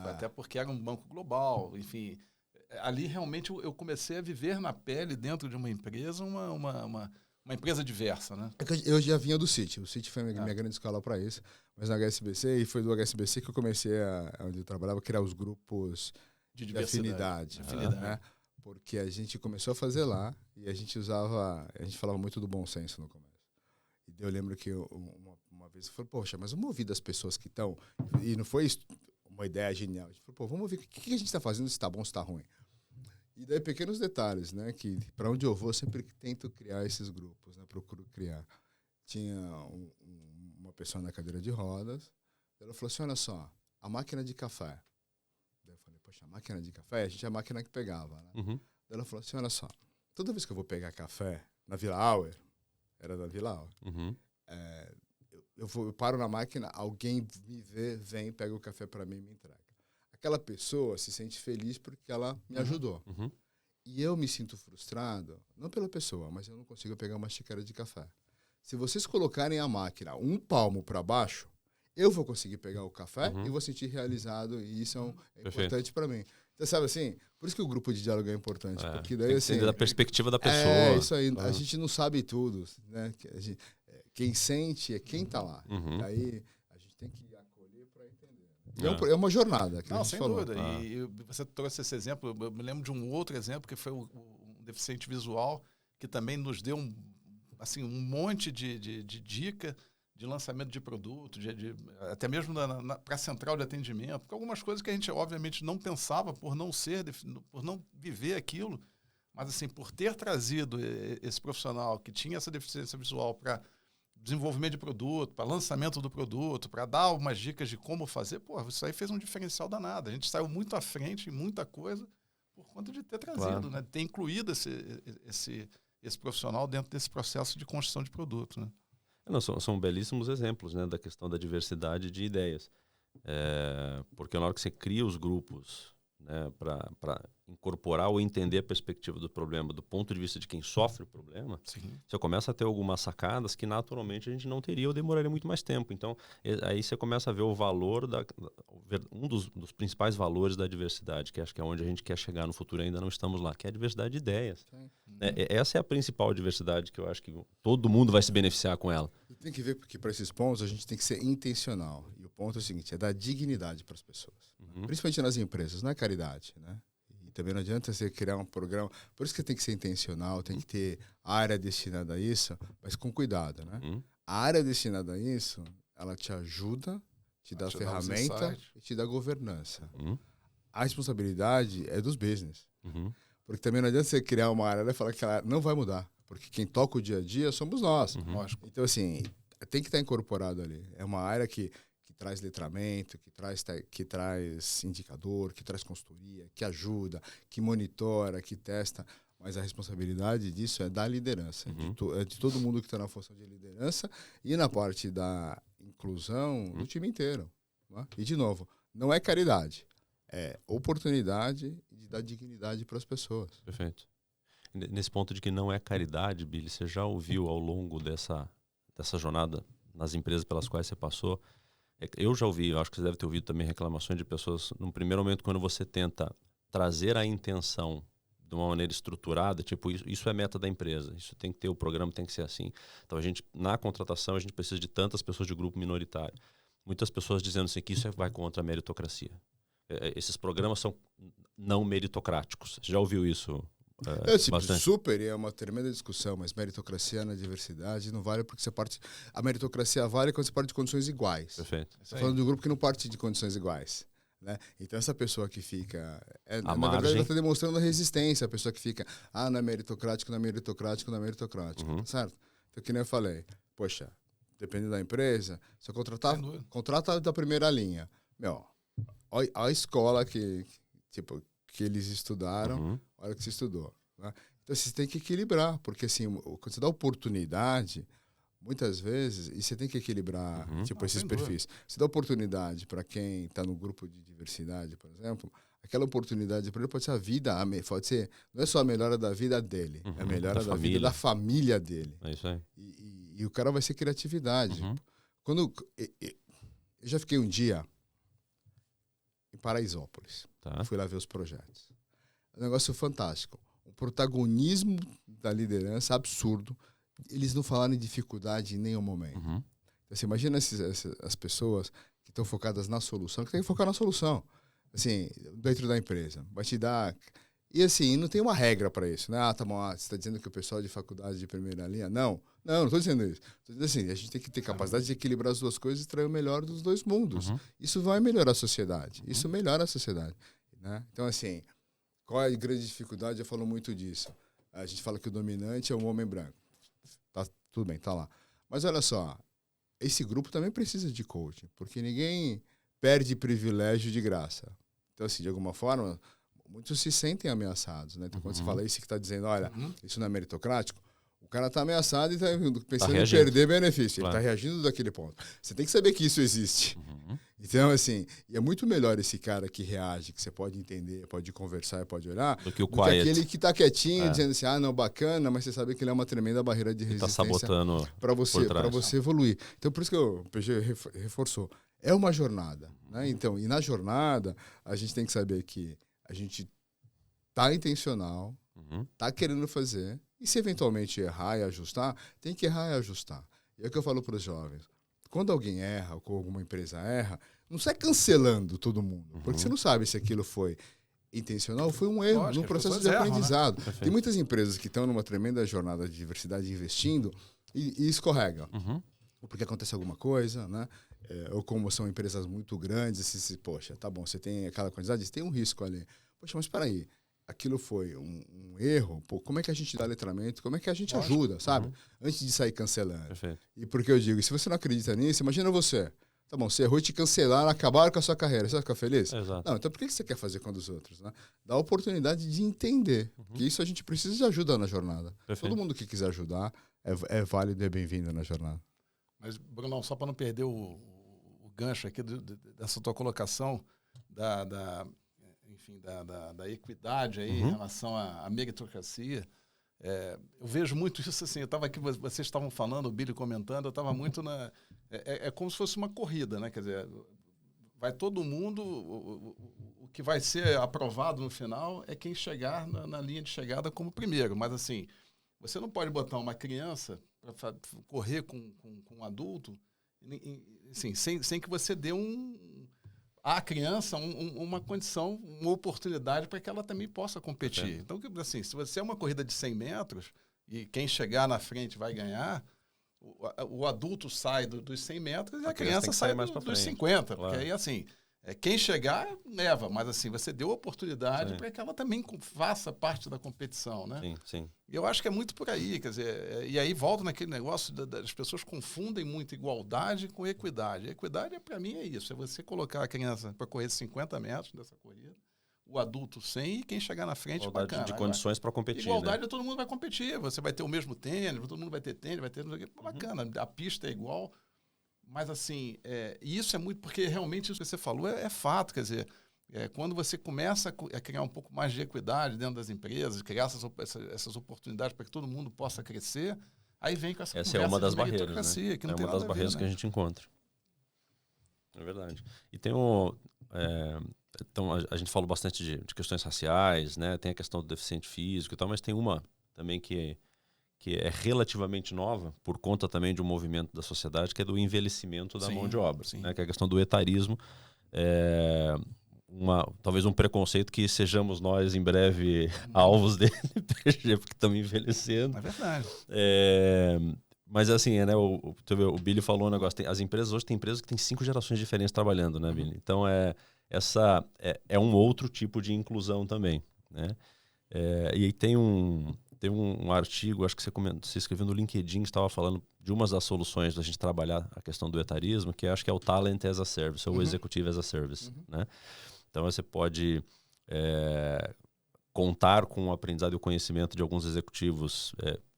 Speaker 2: até porque era um banco global, enfim. Ali, realmente, eu comecei a viver na pele, dentro de uma empresa, uma empresa diversa, né?
Speaker 3: Eu já vinha do Citi. O Citi foi minha grande escola para isso, mas na HSBC, e foi do HSBC que eu comecei, onde eu trabalhava, a criar os grupos de afinidade. Né? Porque a gente começou a fazer lá e a gente falava muito do bom senso no começo. E eu lembro que uma vez eu falei, poxa, mas vamos ouvir das pessoas que estão... E não foi uma ideia genial. A gente falou, vamos ouvir o que a gente está fazendo, se está bom, se está ruim. E daí pequenos detalhes, né? Que para onde eu vou, eu sempre tento criar esses grupos, né? Procuro criar. Tinha uma pessoa na cadeira de rodas, ela falou assim, olha só, a máquina de café. Daí eu falei, poxa, a máquina de café, a gente é a máquina que pegava, né? Daí ela falou assim, olha só, toda vez que eu vou pegar café na Vila Auer, era da Vila Auer, eu paro na máquina, alguém me vê, vem, pega o café para mim e me entrega. Aquela pessoa se sente feliz porque ela me ajudou. E eu me sinto frustrado, não pela pessoa, mas eu não consigo pegar uma xícara de café. Se vocês colocarem a máquina um palmo para baixo, eu vou conseguir pegar o café e vou sentir realizado, e isso é importante para mim. Então, Então, sabe assim? Por isso que o grupo de diálogo é importante. Porque daí,
Speaker 1: tem que
Speaker 3: assim,
Speaker 1: entender da perspectiva da pessoa.
Speaker 3: É, isso aí. A gente não sabe tudo, né? Quem sente é quem está lá. Aí a gente tem que acolher para entender. É uma jornada. Que
Speaker 2: não, sem dúvida. E você trouxe esse exemplo. Eu me lembro de um outro exemplo que foi um deficiente visual que também nos deu um monte de dica de lançamento de produto, até mesmo para a central de atendimento, porque algumas coisas que a gente obviamente não pensava por não viver aquilo, mas assim, por ter trazido esse profissional que tinha essa deficiência visual para desenvolvimento de produto, para lançamento do produto, para dar algumas dicas de como fazer, isso aí fez um diferencial danado. A gente saiu muito à frente em muita coisa por conta de ter trazido, né? De ter incluído esse profissional dentro desse processo de construção de produto, né?
Speaker 1: Não, são belíssimos exemplos, né, da questão da diversidade de ideias. Porque na hora que você cria os grupos, né, para incorporar ou entender a perspectiva do problema do ponto de vista de quem sofre o problema,
Speaker 2: Sim.
Speaker 1: Você começa a ter algumas sacadas que naturalmente a gente não teria ou demoraria muito mais tempo. Então, aí você começa a ver o valor, um dos principais valores da diversidade, que acho que é onde a gente quer chegar no futuro, ainda não estamos lá, que é a diversidade de ideias. Essa é a principal diversidade que eu acho que todo mundo vai se beneficiar com ela.
Speaker 3: E tem que ver que para esses pontos a gente tem que ser intencional. E o ponto é o seguinte, é dar dignidade para as pessoas. Principalmente nas empresas, não é caridade, né? E também não adianta você criar um programa. Por isso que tem que ser intencional, tem que ter área destinada a isso, mas com cuidado, né? A área destinada a isso, ela te ajuda, te dá ferramenta e te dá governança. A responsabilidade é dos business. Porque também não adianta você criar uma área e falar que ela não vai mudar. Porque quem toca o dia a dia somos nós. Então, assim, tem que estar incorporado ali. É uma área que traz letramento, que traz indicador, que traz consultoria, que ajuda, que monitora, que testa. Mas a responsabilidade disso é da liderança. É de todo mundo que está na função de liderança e na parte da inclusão do time inteiro. Né? E, de novo, não é caridade. É oportunidade de dar dignidade para as pessoas.
Speaker 1: Perfeito. Nesse ponto de que não é caridade, Billy, você já ouviu ao longo dessa jornada nas empresas pelas quais você passou? Eu já ouvi, eu acho que você deve ter ouvido também reclamações de pessoas, num primeiro momento, quando você tenta trazer a intenção de uma maneira estruturada, tipo, isso é meta da empresa, isso tem que ter, o programa tem que ser assim. Então, na contratação, a gente precisa de tantas pessoas de grupo minoritário. Muitas pessoas dizendo assim, que isso vai contra a meritocracia. Esses programas são não meritocráticos. Você já ouviu isso?
Speaker 3: Super, é uma tremenda discussão, mas meritocracia na diversidade não vale porque você parte. A meritocracia vale quando você parte de condições iguais.
Speaker 1: Perfeito.
Speaker 3: Estou falando de um grupo que não parte de condições iguais. Né? Então, essa pessoa que fica. Na
Speaker 1: margem.
Speaker 3: verdade, ela está demonstrando resistência. A pessoa que fica, não é meritocrático, não é meritocrático, não é meritocrático. Certo? Então, que nem eu falei, poxa, dependendo da empresa, se eu contrata da primeira linha. Olha a escola que eles estudaram, olha o que você estudou. Né? Então, você tem que equilibrar, porque assim, quando você dá oportunidade, muitas vezes, e você tem que equilibrar esses perfis. Você dá oportunidade para quem está no grupo de diversidade, por exemplo, aquela oportunidade para ele pode ser a vida, pode ser, não é só a melhora da vida dele, é a melhora da vida da família dele.
Speaker 1: É isso aí.
Speaker 3: E o cara vai ser criatividade. Eu já fiquei um dia em Paraisópolis. Fui lá ver os projetos. É um negócio fantástico. O protagonismo da liderança absurdo. Eles não falaram em dificuldade em nenhum momento. Então, você imagina as pessoas que estão focadas na solução, que tem que focar na solução. Assim, dentro da empresa. Vai te dar... E assim, não tem uma regra para isso. Né? Tá bom, você está dizendo que o pessoal de faculdade de primeira linha... Não estou dizendo isso. Estou dizendo assim, a gente tem que ter capacidade de equilibrar as duas coisas e extrair o melhor dos dois mundos. Isso vai melhorar a sociedade. Isso melhora a sociedade. Né? Então, assim, qual é a grande dificuldade? Eu falo muito disso. A gente fala que o dominante é um homem branco. Tá, tudo bem, tá lá. Mas olha só, esse grupo também precisa de coaching, porque ninguém perde privilégio de graça. Então, assim, de alguma forma... Muitos se sentem ameaçados, né? Então, quando você fala isso que está dizendo, olha, isso não é meritocrático, o cara está ameaçado e está pensando em perder benefício. Claro. Ele está reagindo daquele ponto. Você tem que saber que isso existe. Então, assim, e é muito melhor esse cara que reage, que você pode entender, pode conversar, pode olhar,
Speaker 1: do que
Speaker 3: aquele que está quietinho, dizendo assim, não, bacana, mas você sabe que ele é uma tremenda barreira de resistência.
Speaker 1: Está sabotando
Speaker 3: para você evoluir. Então, por isso que o PG reforçou. É uma jornada, né? Então, e na jornada, a gente tem que saber que a gente tá intencional, tá querendo fazer, e se eventualmente errar e ajustar, tem que errar e ajustar. E é o que eu falo para os jovens. Quando alguém erra, ou alguma empresa erra, não sai cancelando todo mundo, porque você não sabe se aquilo foi intencional ou foi um erro,
Speaker 2: Lógico,
Speaker 3: no processo de
Speaker 2: erram,
Speaker 3: aprendizado.
Speaker 1: Né?
Speaker 3: Tem muitas empresas que estão numa tremenda jornada de diversidade investindo e escorregam. Ou porque acontece alguma coisa, né? Ou como são empresas muito grandes, poxa, tá bom, você tem aquela quantidade, você tem um risco ali. Poxa, mas espera aí, aquilo foi um erro, pô, como é que a gente dá letramento, como é que a gente ajuda, sabe? Antes de sair cancelando.
Speaker 1: Perfeito.
Speaker 3: E porque eu digo, se você não acredita nisso, imagina você. Tá bom, você errou e te cancelaram, acabaram com a sua carreira. Você vai ficar feliz?
Speaker 1: Exato.
Speaker 3: Não, então por que você quer fazer com os outros? Né? Dá a oportunidade de entender que isso a gente precisa de ajuda na jornada.
Speaker 1: Perfeito.
Speaker 3: Todo mundo que quiser ajudar é válido e é bem-vindo na jornada.
Speaker 2: Mas, Brunão, só para não perder o gancho aqui dessa tua colocação da equidade aí em relação à meritocracia, eu vejo muito isso assim. Eu estava aqui, vocês estavam falando, o Billy comentando, eu estava muito na... É como se fosse uma corrida, né? Quer dizer, vai todo mundo, o que vai ser aprovado no final é quem chegar na linha de chegada como primeiro. Mas, assim, você não pode botar uma criança para correr com um adulto, assim, sem que você dê à criança uma condição, uma oportunidade para que ela também possa competir. Então, assim, se você é uma corrida de 100 metros e quem chegar na frente vai ganhar, o adulto sai dos 100 metros e a criança sai dos 50. Claro. Porque aí, assim, quem chegar leva, mas assim, você deu oportunidade para que ela também faça parte da competição, né?
Speaker 1: Sim, sim.
Speaker 2: E eu acho que é muito por aí, quer dizer, e aí volta naquele negócio das pessoas confundem muito igualdade com equidade. Equidade, para mim, é isso, é você colocar a criança para correr 50 metros dessa corrida, o adulto 100 e quem chegar na frente,
Speaker 1: igualdade
Speaker 2: bacana.
Speaker 1: de condições para competir.
Speaker 2: Igualdade,
Speaker 1: né?
Speaker 2: Todo mundo vai competir, você vai ter o mesmo tênis, todo mundo vai ter tênis, vai ter... Bacana, a pista é igual, mas assim, e isso é muito, porque realmente isso que você falou é fato, quer dizer, quando você começa a criar um pouco mais de equidade dentro das empresas, criar essas oportunidades para que todo mundo possa crescer, aí vem com essa
Speaker 1: Essa é uma das barreiras, né?
Speaker 2: Que não
Speaker 1: é
Speaker 2: tem
Speaker 1: uma das
Speaker 2: nada a ver,
Speaker 1: barreiras
Speaker 2: né?
Speaker 1: que a gente encontra. É verdade. E tem então, a gente falou bastante de questões raciais, né? Tem a questão do deficiente físico e tal, mas tem uma também que é relativamente nova, por conta também de um movimento da sociedade, que é do envelhecimento da mão de obra, né? Que é a questão do etarismo. Talvez um preconceito que sejamos nós, em breve, alvos dele, porque estamos envelhecendo.
Speaker 2: É verdade.
Speaker 1: Mas assim, né, o Billy falou um negócio, as empresas hoje, tem empresas que têm 5 gerações diferentes trabalhando, né, Billy? Então, essa é um outro tipo de inclusão também, né? E aí tem um artigo, acho que você escreveu no LinkedIn, estava falando de umas das soluções da gente trabalhar a questão do etarismo, que acho que é o Talent as a Service, ou o Executive as a Service, né? Então você pode contar com o aprendizado e o conhecimento de alguns executivos,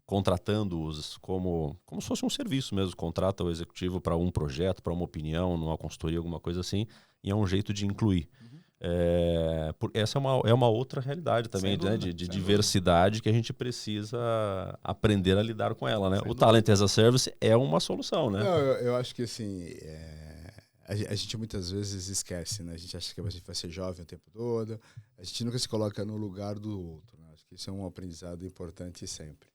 Speaker 1: contratando-os como se fosse um serviço mesmo. Contrata o executivo para um projeto, para uma opinião, numa consultoria, alguma coisa assim, e é um jeito de incluir. Essa é uma outra realidade também, né, de diversidade que a gente precisa aprender a lidar com ela, né? O Talent as a Service é uma solução, né?
Speaker 3: Não, eu acho que assim, a gente muitas vezes esquece, né? A gente acha que a gente vai ser jovem o tempo todo, a gente nunca se coloca no lugar do outro, né? Acho que isso é um aprendizado importante sempre.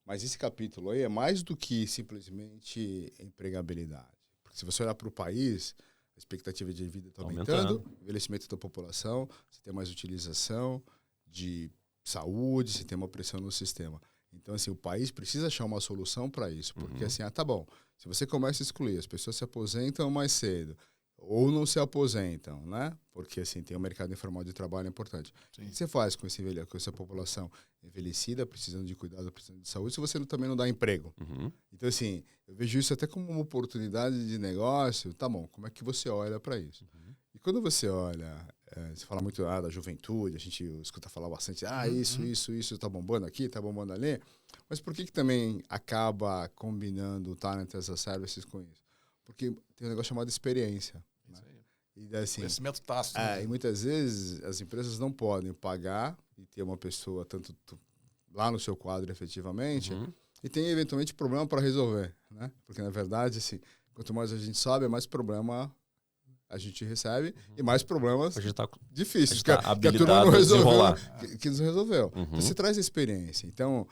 Speaker 3: Mas esse capítulo aí é mais do que simplesmente empregabilidade. Porque se você olhar para o país, a expectativa de vida está aumentando, envelhecimento da população, você tem mais utilização de saúde, você tem uma pressão no sistema. Então, assim, o país precisa achar uma solução para isso. Porque, assim, tá bom, se você começa a excluir, as pessoas se aposentam mais cedo, ou não se aposentam, né? Porque, assim, tem o mercado informal de trabalho importante. Sim. O que você faz com essa população envelhecida, precisando de cuidado, precisando de saúde, se você também não dá emprego? Então, assim, eu vejo isso até como uma oportunidade de negócio. Tá bom, como é que você olha para isso? E quando você olha, você fala muito da juventude, a gente escuta falar bastante, isso, tá bombando aqui, tá bombando ali. Mas por que também acaba combinando o Talent as a Service com isso? Porque tem um negócio chamado experiência. Né? E daí, assim,
Speaker 2: conhecimento tácito.
Speaker 3: E muitas vezes as empresas não podem pagar e ter uma pessoa tanto lá no seu quadro efetivamente e tem eventualmente problema para resolver. Né? Porque, na verdade, assim, quanto mais a gente sabe, mais problema a gente recebe, e mais problemas
Speaker 1: A gente tá,
Speaker 3: difíceis,
Speaker 1: tá
Speaker 3: que a turma
Speaker 1: habilitado
Speaker 3: não
Speaker 1: a
Speaker 3: resolveu,
Speaker 1: desenrolar.
Speaker 3: que não resolveu.
Speaker 1: Uhum.
Speaker 3: Então, você traz a experiência. Então,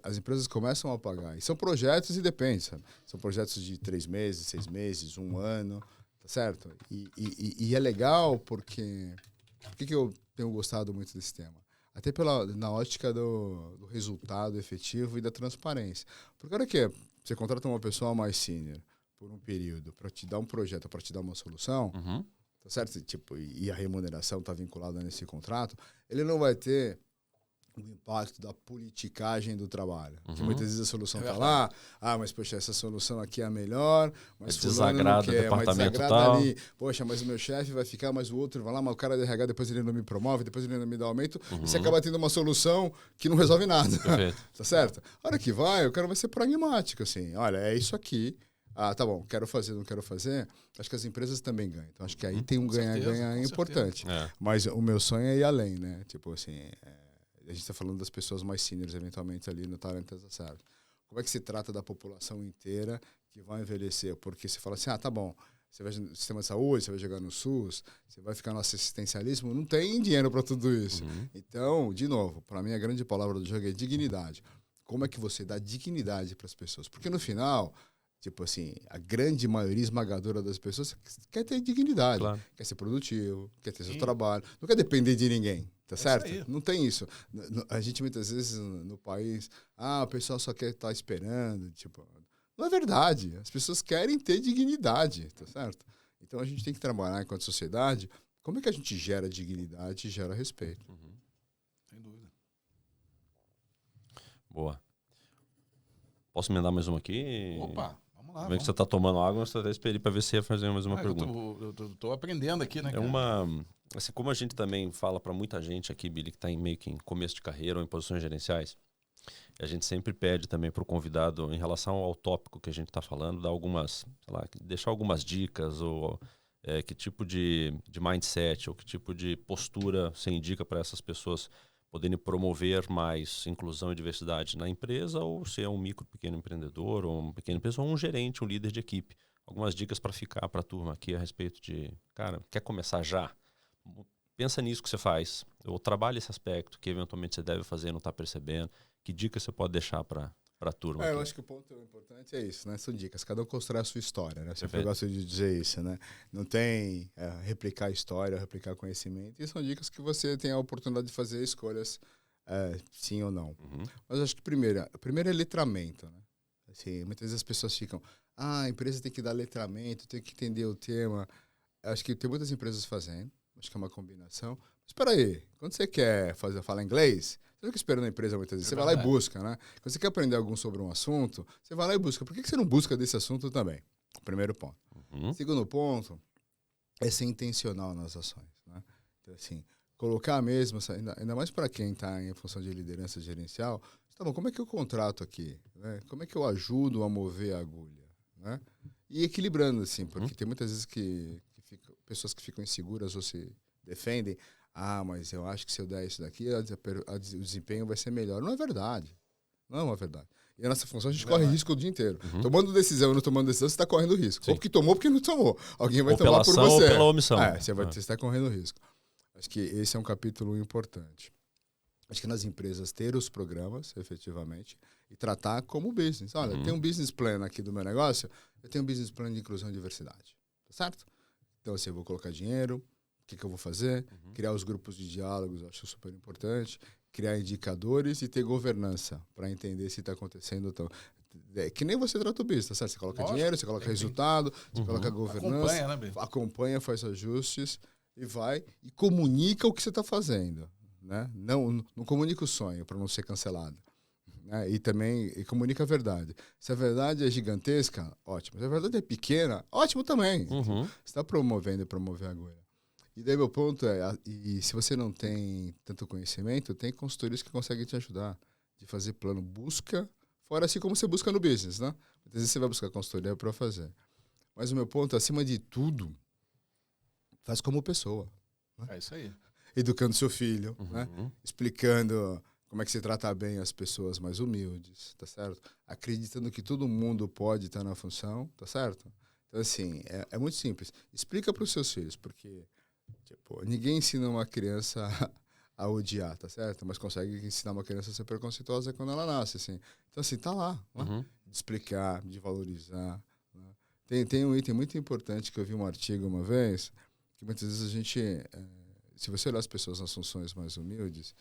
Speaker 3: as empresas começam a pagar. E são projetos e depende, sabe? São projetos de 3 meses, 6 meses, 1 ano, tá certo? E é legal porque... Por que eu tenho gostado muito desse tema? Até na ótica do resultado efetivo e da transparência. Porque a hora que você contrata uma pessoa mais sênior por um período para te dar um projeto, para te dar uma solução,
Speaker 1: Uhum.
Speaker 3: tá certo? Tipo, e a remuneração está vinculada nesse contrato, ele não vai ter o impacto da politicagem do trabalho. Porque muitas vezes a solução está lá, mas poxa, essa solução aqui é a melhor, mas fulano não quer, mas desagrada ali. Poxa, mas o meu chefe vai ficar, mas o outro vai lá, mas o cara de RH depois ele não me promove, depois ele não me dá aumento, e você acaba tendo uma solução que não resolve nada. Tá certo? A hora que vai, o cara vai ser pragmático, assim, olha, é isso aqui. Tá bom, quero fazer, não quero fazer. Acho que as empresas também ganham. Então, acho que aí tem um ganha-ganha importante. Mas o meu sonho é ir além, né? Tipo assim, a gente está falando das pessoas mais seniors, eventualmente, ali no Talent as a Service. Como é que se trata da população inteira que vai envelhecer? Porque você fala assim, tá bom, você vai no sistema de saúde, você vai jogar no SUS, você vai ficar no assistencialismo, não tem dinheiro para tudo isso. Então, de novo, para mim a grande palavra do jogo é dignidade. Como é que você dá dignidade para as pessoas? Porque no final... Tipo assim, a grande maioria esmagadora das pessoas quer ter dignidade, quer ser produtivo, quer ter seu trabalho, não quer depender de ninguém, tá certo? Não tem isso. A gente muitas vezes no país, o pessoal só quer estar esperando, tipo, não é verdade. As pessoas querem ter dignidade, tá certo? Então a gente tem que trabalhar enquanto sociedade, como é que a gente gera dignidade e gera respeito.
Speaker 2: Sem dúvida.
Speaker 1: Boa. Posso emendar mais uma aqui?
Speaker 2: Opa!
Speaker 1: Vendo que você está tomando água, você até esperei para ver se ia fazer mais uma pergunta.
Speaker 2: Eu estou aprendendo aqui, né?
Speaker 1: Assim, como a gente também fala para muita gente aqui, Billy, que está meio que em começo de carreira ou em posições gerenciais, a gente sempre pede também para o convidado, em relação ao tópico que a gente está falando, dar deixar algumas dicas ou que tipo de mindset ou que tipo de postura você indica para essas pessoas poderem promover mais inclusão e diversidade na empresa, ou se é um micro, pequeno empreendedor, ou um pequeno empresa, ou um gerente, um líder de equipe. Algumas dicas para ficar para a turma aqui a respeito de, cara, quer começar já? Pensa nisso que você faz, ou trabalha esse aspecto que eventualmente você deve fazer e não está percebendo. Que dicas você pode deixar para a turma?
Speaker 3: Eu acho que o ponto importante é isso, né? São dicas. Cada um constrói a sua história, né? Sempre eu gosto de dizer isso, né? Não tem replicar história, replicar conhecimento. E são dicas que você tem a oportunidade de fazer escolhas sim ou não. Mas acho que primeiro é letramento, né? Assim, muitas vezes as pessoas ficam, a empresa tem que dar letramento, tem que entender o tema. Acho que tem muitas empresas fazendo. Acho que é uma combinação. Mas espera aí, quando você quer falar inglês, você não fica esperando a empresa muitas vezes. Você vai lá e busca, né? Quando você quer aprender algo sobre um assunto, você vai lá e busca. Por que você não busca desse assunto também? Primeiro ponto. Segundo ponto é ser intencional nas ações, né? Então, assim, colocar mesmo, ainda mais para quem está em função de liderança gerencial, tá bom, como é que eu contrato aqui? Né? Como é que eu ajudo a mover a agulha? Né? E equilibrando, assim, porque tem muitas vezes pessoas que ficam inseguras ou se defendem, mas eu acho que se eu der isso daqui, o desempenho vai ser melhor. Não é verdade. Não é uma verdade. E a nossa função, a gente corre risco o dia inteiro. Tomando decisão ou não tomando decisão, você está correndo risco. Sim. Ou porque tomou, porque não tomou. Alguém vai tomar por você.
Speaker 1: Ou pela omissão.
Speaker 3: Você está correndo risco. Acho que esse é um capítulo importante. Acho que nas empresas ter os programas, efetivamente, e tratar como business. Olha, tem um business plan aqui do meu negócio, eu tenho um business plan de inclusão e diversidade. Tá certo? Então, assim, eu vou colocar dinheiro, o que eu vou fazer? Criar os grupos de diálogos, acho super importante. Criar indicadores e ter governança para entender se está acontecendo. Que nem você trata o business, tá certo? Você coloca dinheiro, você coloca resultado, você coloca governança.
Speaker 2: Acompanha, né,
Speaker 3: acompanha, faz ajustes e vai e comunica o que você está fazendo. Né? Não comunica o sonho para não ser cancelado. Né? E também comunica a verdade. Se a verdade é gigantesca, ótimo. Se a verdade é pequena, ótimo também. Você está promovendo e promover a agulha. E daí meu ponto e se você não tem tanto conhecimento, tem consultorias que conseguem te ajudar de fazer plano. Busca, fora assim como você busca no business, né? Às vezes você vai buscar consultoria para fazer. Mas o meu ponto, acima de tudo, faz como pessoa. Né?
Speaker 2: É isso aí.
Speaker 3: Educando seu filho, né? Explicando como é que você trata bem as pessoas mais humildes, tá certo? Acreditando que todo mundo pode estar na função, tá certo? Então, assim, é muito simples. Explica para os seus filhos, porque tipo, ninguém ensina uma criança a odiar, tá certo? Mas consegue ensinar uma criança a ser preconceituosa quando ela nasce, assim. Então, assim, tá lá, né? De explicar, de valorizar. Né? Tem um item muito importante que eu vi um artigo uma vez, que muitas vezes a gente... se você olhar as pessoas nas funções mais humildes,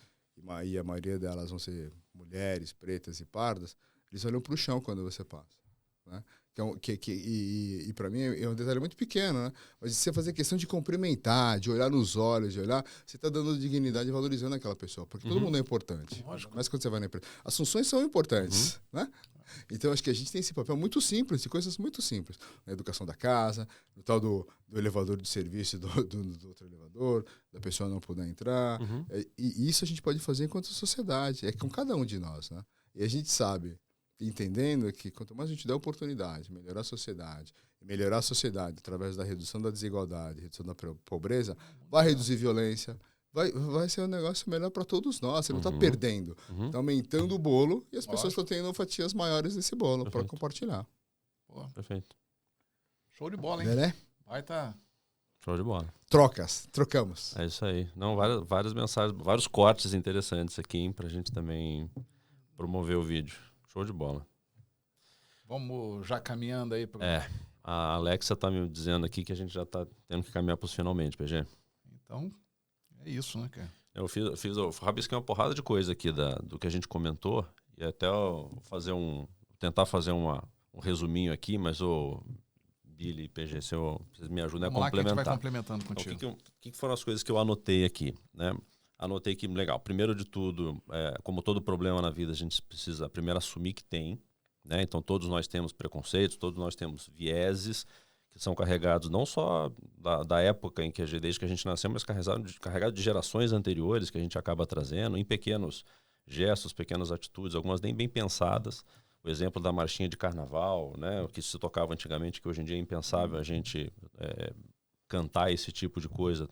Speaker 3: e a maioria delas vão ser mulheres, pretas e pardas, eles olham para o chão quando você passa, né? E para mim é um detalhe muito pequeno, né? Mas você fazer questão de cumprimentar, de olhar nos olhos, de olhar, você está dando dignidade e valorizando aquela pessoa, porque todo mundo é importante.
Speaker 2: Lógico.
Speaker 3: Mas quando você vai na empresa, as funções são importantes, né? Então acho que a gente tem esse papel muito simples, de coisas muito simples, na educação da casa, no tal do elevador de serviço do outro elevador, da pessoa não poder entrar, e isso a gente pode fazer enquanto sociedade, é com cada um de nós, né? E a gente sabe, entendendo que quanto mais a gente der oportunidade, melhorar a sociedade através da redução da desigualdade, redução da pobreza, vai reduzir violência, vai ser um negócio melhor para todos nós. Você não está perdendo, está aumentando o bolo e as pessoas estão tendo fatias maiores desse bolo para compartilhar.
Speaker 2: Pô,
Speaker 1: Perfeito.
Speaker 2: show de bola, hein?
Speaker 3: Né?
Speaker 2: Vai tá.
Speaker 1: Show de bola.
Speaker 3: Trocamos.
Speaker 1: É isso aí. Não, várias mensagens, vários cortes interessantes aqui para a gente também promover o vídeo. Show de bola.
Speaker 2: Vamos já caminhando aí para.
Speaker 1: A Alexa tá me dizendo aqui que a gente já tá tendo que caminhar para os finalmente, PG.
Speaker 2: Então, é isso, né, cara?
Speaker 1: Eu rabisquei uma porrada de coisa aqui do que a gente comentou e até tentar fazer um resuminho aqui, mas o Billy e PG, vocês me ajudam
Speaker 2: Vamos
Speaker 1: a complementar.
Speaker 2: lá que a gente vai complementando contigo.
Speaker 1: Então, o que foram as coisas que eu anotei aqui, né? Anotei que, legal, primeiro de tudo, como todo problema na vida, a gente precisa primeiro assumir que tem, né? Então, todos nós temos preconceitos, todos nós temos vieses que são carregados não só da época em que desde que a gente nasceu, mas carregados de gerações anteriores que a gente acaba trazendo em pequenos gestos, pequenas atitudes, algumas nem bem pensadas. O exemplo da marchinha de carnaval, né? O que se tocava antigamente, que hoje em dia é impensável a gente cantar esse tipo de coisa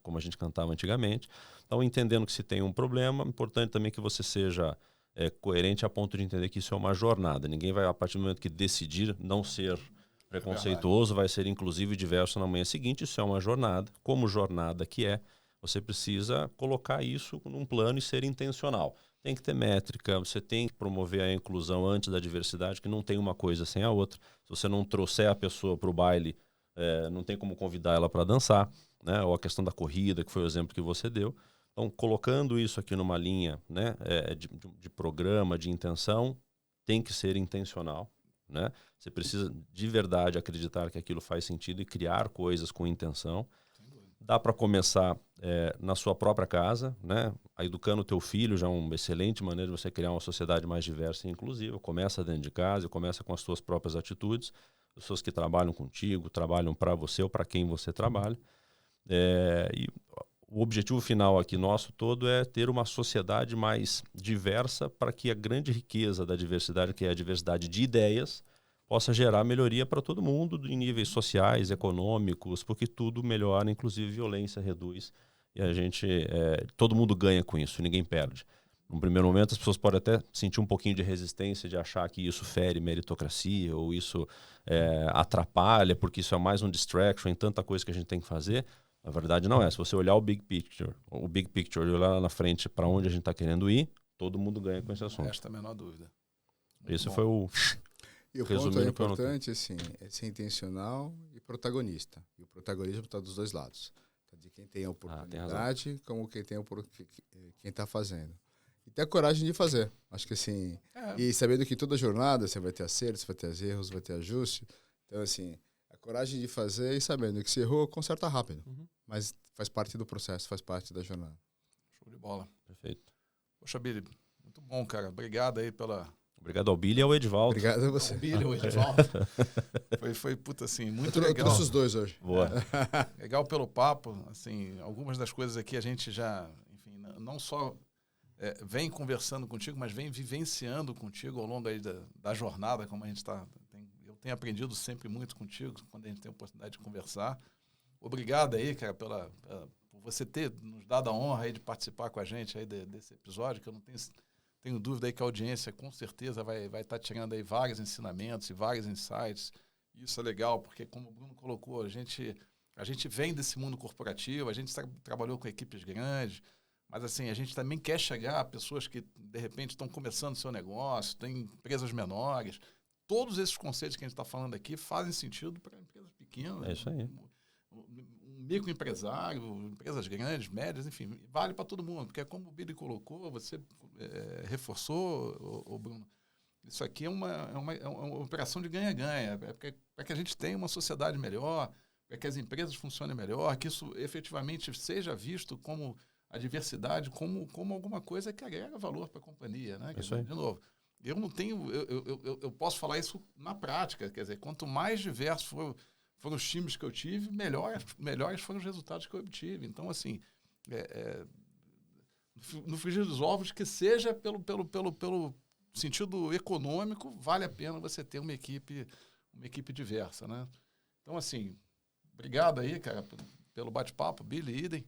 Speaker 1: como a gente cantava antigamente. Então, entendendo que se tem um problema, é importante também que você seja coerente a ponto de entender que isso é uma jornada. Ninguém vai, a partir do momento que decidir não ser preconceituoso, vai ser inclusive e diverso na manhã seguinte. Isso é uma jornada. Como jornada que você precisa colocar isso num plano e ser intencional. Tem que ter métrica, você tem que promover a inclusão antes da diversidade, que não tem uma coisa sem a outra. Se você não trouxer a pessoa para o baile, não tem como convidar ela para dançar, né? Ou a questão da corrida, que foi o exemplo que você deu. Então, colocando isso aqui numa linha, né, de programa, de intenção, tem que ser intencional, né? Você precisa de verdade acreditar que aquilo faz sentido e criar coisas com intenção. Dá para começar na sua própria casa, né? Educando o teu filho já é uma excelente maneira de você criar uma sociedade mais diversa e inclusiva. Começa dentro de casa e começa com as suas próprias atitudes. Pessoas que trabalham contigo, trabalham para você ou para quem você trabalha. E o objetivo final aqui nosso todo é ter uma sociedade mais diversa para que a grande riqueza da diversidade, que é a diversidade de ideias, possa gerar melhoria para todo mundo em níveis sociais, econômicos, porque tudo melhora, inclusive violência reduz e a gente, todo mundo ganha com isso, ninguém perde. No primeiro momento as pessoas podem até sentir um pouquinho de resistência de achar que isso fere meritocracia ou isso atrapalha, porque isso é mais um distraction em tanta coisa que a gente tem que fazer. Na verdade não é. Se você olhar o big picture e olhar lá na frente para onde a gente está querendo ir, todo mundo ganha com esse assunto.
Speaker 2: Esta é a menor dúvida.
Speaker 1: Esse foi o...
Speaker 3: E o ponto importante assim, é ser intencional e protagonista. E o protagonismo está dos dois lados. Tá de quem tem a oportunidade, como quem está fazendo. E ter a coragem de fazer. Acho que assim... E sabendo que toda jornada você vai ter acertos, vai ter erros, vai ter ajuste. Então, assim, a coragem de fazer e sabendo que se errou, conserta rápido. Mas faz parte do processo, faz parte da jornada.
Speaker 2: Show de bola.
Speaker 1: Perfeito.
Speaker 2: Poxa, Billy, muito bom, cara. Obrigado aí pela...
Speaker 1: Obrigado ao Billy e ao Edivaldo.
Speaker 3: Obrigado a você.
Speaker 2: O Billy, o Edivaldo. foi puta, assim, muito legal.
Speaker 3: Eu trouxe os dois hoje.
Speaker 1: Boa.
Speaker 2: Legal pelo papo. Assim, algumas das coisas aqui a gente já, enfim, não só vem conversando contigo, mas vem vivenciando contigo ao longo aí da jornada, como a gente está... Eu tenho aprendido sempre muito contigo, quando a gente tem a oportunidade de conversar. Obrigado aí, cara, por você ter nos dado a honra aí de participar com a gente aí desse episódio, que eu não tenho dúvida aí que a audiência com certeza vai estar tirando aí vários ensinamentos e vários insights Isso é legal, porque como o Bruno colocou, a gente vem desse mundo corporativo, a gente trabalhou com equipes grandes, mas assim, a gente também quer chegar a pessoas que, de repente, estão começando seu negócio, têm empresas menores. Todos esses conceitos que a gente está falando aqui fazem sentido para empresas pequenas.
Speaker 1: É isso aí.
Speaker 2: Um microempresário, empresas grandes, médias, enfim, vale para todo mundo. Porque como o Billy colocou, você reforçou, o Bruno, isso aqui é uma operação de ganha-ganha. Para que a gente tenha uma sociedade melhor, para que as empresas funcionem melhor, que isso efetivamente seja visto como a diversidade, como alguma coisa que agrega valor para a companhia. Né?
Speaker 1: Isso aí.
Speaker 2: De novo, eu não tenho... Eu posso falar isso na prática. Quer dizer, quanto mais diversos foram os times que eu tive, melhores foram os resultados que eu obtive. Então, assim, no frigir dos ovos, que seja pelo sentido econômico, vale a pena você ter uma equipe diversa, né? Então, assim, obrigado aí, cara, pelo bate-papo, Billy, idem.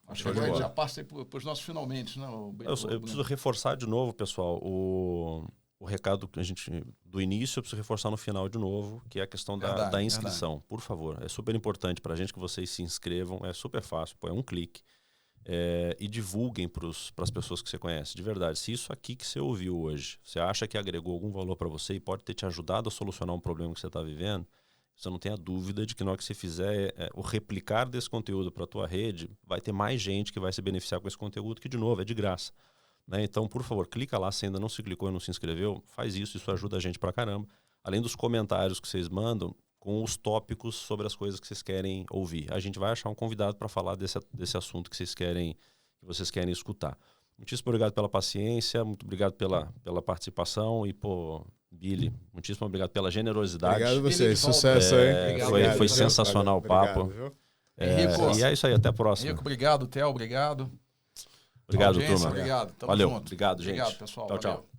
Speaker 2: Acho que agora já passa aí para os nossos finalmente, né?
Speaker 1: Eu preciso reforçar de novo, pessoal, o recado que a gente, do início, eu preciso reforçar no final de novo, que é a questão da inscrição. Verdade. Por favor, é super importante para a gente que vocês se inscrevam, é super fácil, é um clique. E divulguem para as pessoas que você conhece, de verdade. Se isso aqui que você ouviu hoje, você acha que agregou algum valor para você e pode ter te ajudado a solucionar um problema que você está vivendo, você não tenha dúvida de que na hora que você fizer o replicar desse conteúdo para a tua rede, vai ter mais gente que vai se beneficiar com esse conteúdo, que, de novo, é de graça. Né? Então, por favor, clica lá, se ainda não se clicou e não se inscreveu, faz isso ajuda a gente pra caramba. Além dos comentários que vocês mandam, com os tópicos sobre as coisas que vocês querem ouvir. A gente vai achar um convidado para falar desse assunto que vocês querem escutar. Muitíssimo obrigado pela paciência, muito obrigado pela participação e, Billy, muitíssimo obrigado pela generosidade.
Speaker 3: Obrigado a vocês, sucesso aí.
Speaker 1: Foi sensacional o papo.
Speaker 2: Henrico,
Speaker 1: e é isso aí, até a próxima.
Speaker 2: Henrico, obrigado, Theo, obrigado.
Speaker 1: Obrigado, turma.
Speaker 2: Obrigado, tamo
Speaker 1: Valeu,
Speaker 2: junto.
Speaker 1: obrigado, gente.
Speaker 2: Obrigado, pessoal.
Speaker 1: Tchau,
Speaker 2: Valeu.
Speaker 1: tchau.